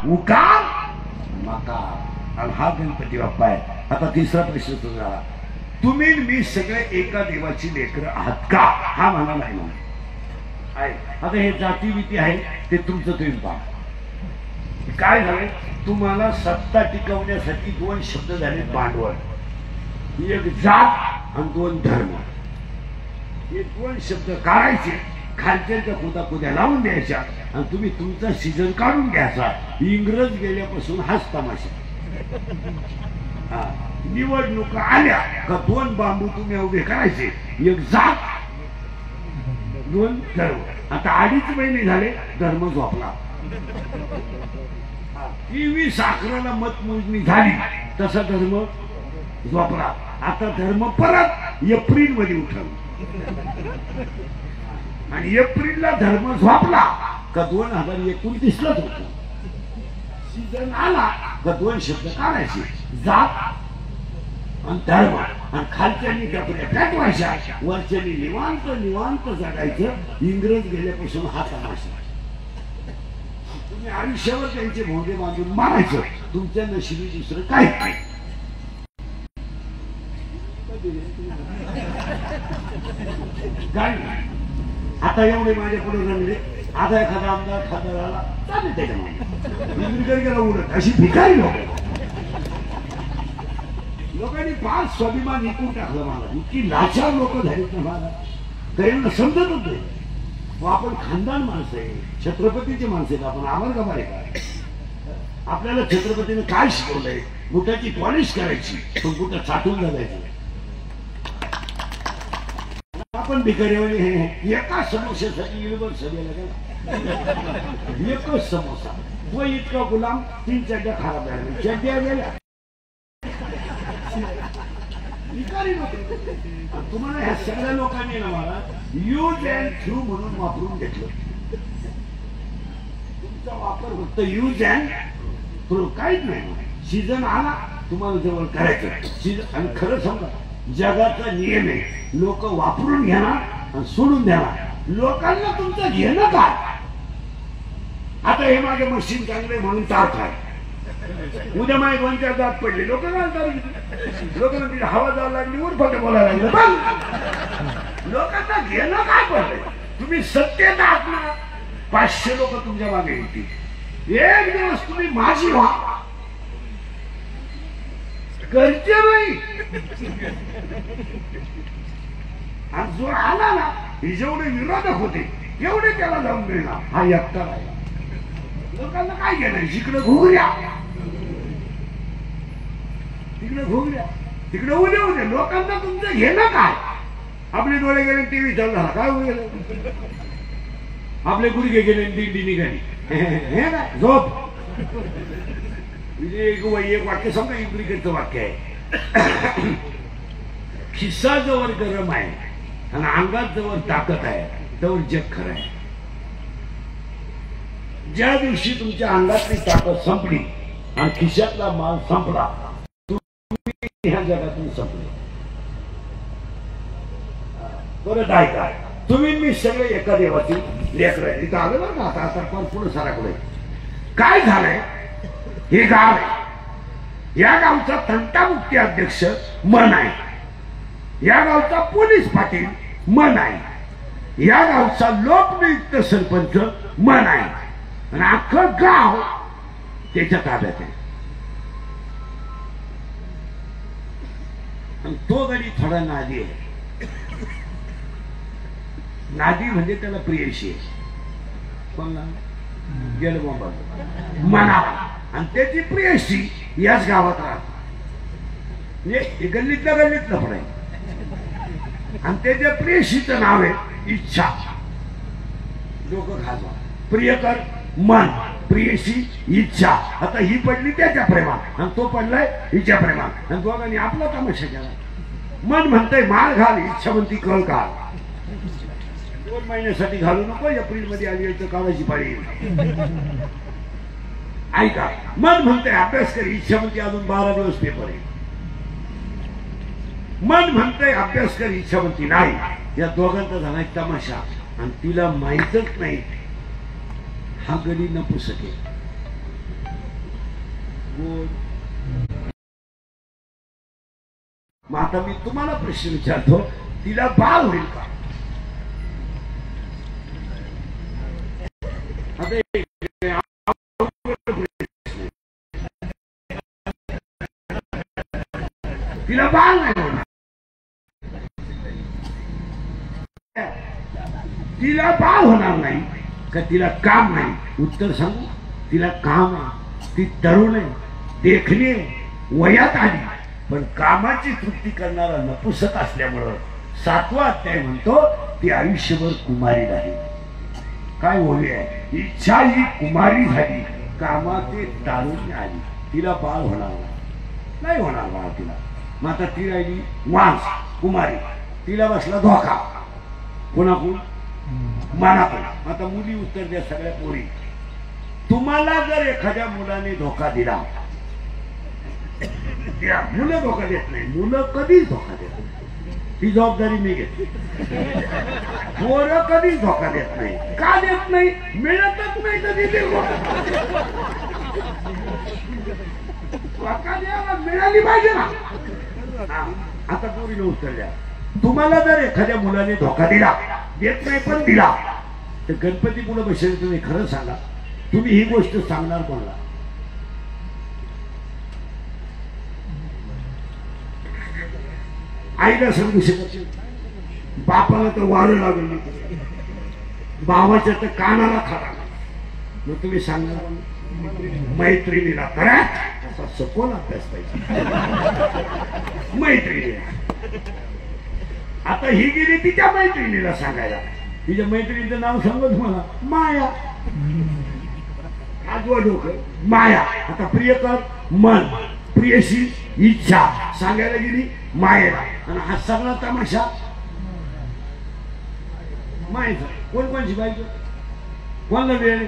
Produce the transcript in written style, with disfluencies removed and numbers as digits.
उकार मकार. आणि हा गणपती बाप्पा आहे. आता तिसरा प्रश्न तुझा, तुम्ही मी सगळे एका देवाची लेकरं आहात का? हा म्हणा नाही म्हणा आहे. आता हे जातीभीती आहे ते तुमचं तुम्ही पहा. काय झालंय, तुम्हाला सत्ता टिकवण्यासाठी दोन शब्द झाले भांडवल. एक जात आणि दोन धर्म. हे दोन शब्द काढायचे, खालच्या कुद्या लावून द्यायच्या आणि तुम्ही तुमचा सीझन काढून घ्यायचा. इंग्रज गेल्यापासून हाच तमाशा. निवडणुका आल्या का दोन बांबू तुम्ही उभे करायचे, एक जात दोन धर्म. आता 2.5 महिने झाले धर्म झोपला. टीव्ही साखरेला मतमोजणी झाली तसा धर्म झोपला. आता धर्म परत एप्रिल मध्ये उठल आणि एप्रिलला धर्म झोपला का 2029 लाच होतो. सीझन आला का दोन शब्द काढायचे, जात आणि धर्म. आणि खालच्यानी कपड्या पेटवायच्या, वरच्यानी निवांत निवांत जगायचं. इंग्रज गेल्यापासून हा तमाशा. तुम्ही आयुष्यावर त्यांचे भोंगे बांधून मारायचं. तुमच्या नशिबी दुसरं काय नाही. आता एवढे माझ्या पुढे रंगले. आता एखादा आमदार खासदाराला चालेल त्याच्यामध्ये गेला उलट. अशी भिकारी लोकांनी फार स्वाभिमान विकून टाकलं. मला इतकी लाचार लोक झालीत ना मला, तरी समजत होते आपण खानदान माणसं आहे, छत्रपतीचे माणसं आहेत. आपण आम्हाला का मारे काय? आपल्याला छत्रपतीने काय शिकवलंय? बुटाची पॉलिश करायची, पण बुटा चाटून घालायची. आपण भिकाऱ्यावर एका समोस्यासाठी युनिवर्स सभेला गेला. एकच समोसा, तो इतका गुलाम 3 चड्ड्या खराब झाल्या, चड्ड्या गेल्या. तुम्हाला ह्या सगळ्या लोकांनी ना मला यूज अँड थ्रू म्हणून वापरून घेतलं. तुमचा वापर फक्त यूज अँड थ्रू, काहीच नाही. सीझन आला तुम्हाला जवळ करायचं सीझन. आणि खरं सांगा, जगाचा नियम आहे, लोक वापरून घेणार आणि सोडून देणार. लोकांना तुमचं घेणं काय? आता हे माझे मशीन चांगले म्हणून तार आहे, उद्या माझे 2-4 दात पडले, लोक लोकांना हवा जायला लागली, वर फक्त बोलायला लागलं. लोकांना घेणं काय पडलंय? तुम्ही सत्तेत आहात ना, 500 लोक तुमच्या मागे येतील. एक दिवस तुम्ही माझी व्हा, करते नाही. आणि जो आला ना, हे जेवढे विरोधक होते एवढे त्याला जाऊन मिळणार. हा एकटा राहिला. लोकांना काय घेणार? जिकडे घुगऱ्या तिकडे घुगऱ्या, तिकडे उद्या उद्या. लोकांना तुमचं घेणं काय? आपले डोळे गेले टीव्ही चालला, काय गेलं? आपले गुडघे गेले दिंडी निघाली, हे काय झोप. एक वाक्य समजा, इम्प्लिकेटचं वाक्य आहे. खिस्सा जवळ गरम आहे आणि अंगात जवळ ताकद आहे तवर जग खरं आहे. ज्या दिवशी तुमच्या अंगातली ताकद संपली आणि खिशातला माल संपला, तुम्ही ह्या जगातून संपले. परत ऐका, तुम्ही मी सगळे एका देवाची लेकरं आहे. इथं आलं बरं का? आता पुढे साराकडे काय झालंय? हे गाव आहे, या गावचा तंटामुक्ती अध्यक्ष मन आहे, या गावचा पोलीस पाटील मन आहे, या गावचा लोकनियुक्त सरपंच मन आहे आणि अख्खं गाव त्याच्या ताब्यात आहे. आणि तो गडी थोडा नादी आहे. नादी म्हणजे त्याला प्रियशी आहे. कोणला गेलं बाबा मनावा. आणि त्याची प्रियशी याच गावात राहते. गल्लीतल्या गल्लीत लफड आहे. आणि त्याच्या प्रियशीचं नाव आहे इच्छा. लोक खाजवा, प्रियकर मन, प्रियशी इच्छा. आता ही पडली त्याच्या प्रेमात आणि तो पडलाय हिच्या प्रेमात आणि दोघांनी आपला तमाशा केला. मन म्हणतंय माळ घाल, इच्छा म्हणती कळ घाल. 2 महिन्यासाठी घालू नको, एप्रिल मध्ये आली तर काढायची पाळी. ऐका, मन म्हणते अभ्यास कर, इच्छा म्हणते अजून 12 दिवस पेपर आहे. मन म्हणते अभ्यास कर, इच्छा म्हणते नाही. या दोघांचा झाला तमाशा आणि तिला माहीतच नाही हा गडी नपुसक आहे. गोड. मग आता मी तुम्हाला प्रश्न विचारतो, तिला बाळ होईल का? आता तिला बाळ नाही होणार. तिला बाळ होणार नाही का तिला काम नाही? उत्तर सांगू, तिला काम आहे, ती तरुण आहे, देखणी आहे, वयात आली, पण कामाची तृप्ती करणारा नपुसक असल्यामुळं 7वा अध्याय म्हणतो ती आयुष्यभर कुमारी राहील. काय ओवी आहे, इच्छा ही कुमारी झाली, कामाचे तारुण्य आली, तिला बाळ होणार नाही होणार बाळ तिला. मग आता ती राहिली वांस कुमारी, तिला बसला धोका. कोणाकडून? मनाकडून. आता मुली उत्तर द्या सगळ्या पोरी. तुम्हाला जर एखाद्या मुलाने धोका दिला, मुलं धोका देत नाही, मुलं कधीच धोका देत नाही, ही जबाबदारी मी घेते. पोरं कधीच धोका देत नाही. का देत नाही? मिळतच नाही तर दिली. धोका द्यायला मिळाली पाहिजे ना. आता पोरीने उत्तर द्या. तुम्हाला जर एखाद्या मुलाने धोका दिला, देत नाही पण दिला, तर गणपती पुढे बसेल तुम्ही खरं सांगा, तुम्ही ही गोष्ट सांगणार कोणाला? आईला सांगू शकत नाही, बापाला तर वारं लागलं नाही, भावाच्या तर कानाला खरा. मग तुम्ही सांगणार मैत्रिणीला करा. असा सखोल अभ्यास पाहिजे मैत्रिणीला. आता ही गेली तिच्या मैत्रिणीला सांगायला. तिच्या मैत्रिणीचं नाव सांगू तुम्हाला, माया. आजवा डोकं माया. आता प्रियकर मन, प्रियशी इच्छा सांगायला गेली मायेला. आणि हा सगळा तमाशा मायेचा. कोण कोणची बायको? कोणाला वेळ?